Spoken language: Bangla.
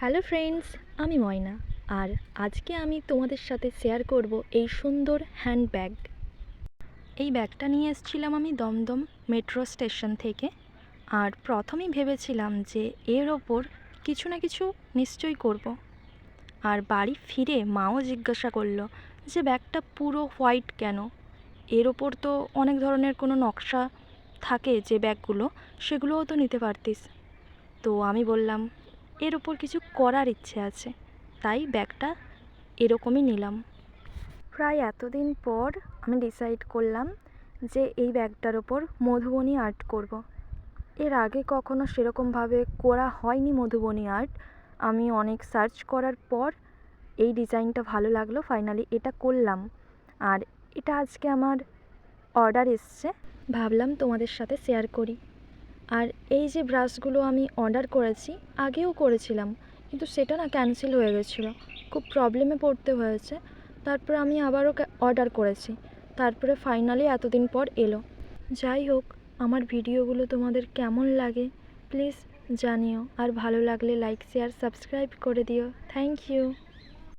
হ্যালো ফ্রেন্ডস, আমি ময়না। আর আজকে আমি তোমাদের সাথে শেয়ার করব এই সুন্দর হ্যান্ডব্যাগ। এই ব্যাগটা নিয়ে এসেছিলাম আমি দমদম মেট্রো স্টেশন থেকে। আর প্রথমেই ভেবেছিলাম যে এর ওপর কিছু না কিছু নিশ্চয়ই করব। আর বাড়ি ফিরে মাও জিজ্ঞাসা করলো যে ব্যাগটা পুরো হোয়াইট কেন, এর ওপর তো অনেক ধরনের কোনো নকশা থাকে যে ব্যাগগুলো, সেগুলোও তো নিতে পারতিস। তো আমি বললাম এর ওপর কিছু করার ইচ্ছে আছে, তাই ব্যাগটা এরকমই নিলাম। প্রায় এতদিন পর আমি ডিসাইড করলাম যে এই ব্যাগটার ওপর মধুবনী আর্ট করব। এর আগে কখনো সেরকমভাবে করা হয়নি মধুবনী আর্ট। আমি অনেক সার্চ করার পর এই ডিজাইনটা ভালো লাগলো, ফাইনালি এটা করলাম। আর এটা আজকে আমার অর্ডার এসছে, ভাবলাম তোমাদের সাথে শেয়ার করি। আর এই যে ব্রাশগুলো আমি অর্ডার করেছি, আগেও করেছিলাম, কিন্তু সেটা না ক্যান্সেল হয়ে গেছিলো, খুব প্রবলেমে পড়তে হয়েছে। তারপরে আমি আবারও অর্ডার করেছি, তারপরে ফাইনালি এতদিন পর এলো। যাই হোক, আমার ভিডিওগুলো তোমাদের কেমন লাগে প্লিজ জানিও, আর ভালো লাগলে লাইক শেয়ার সাবস্ক্রাইব করে দিও। Thank you.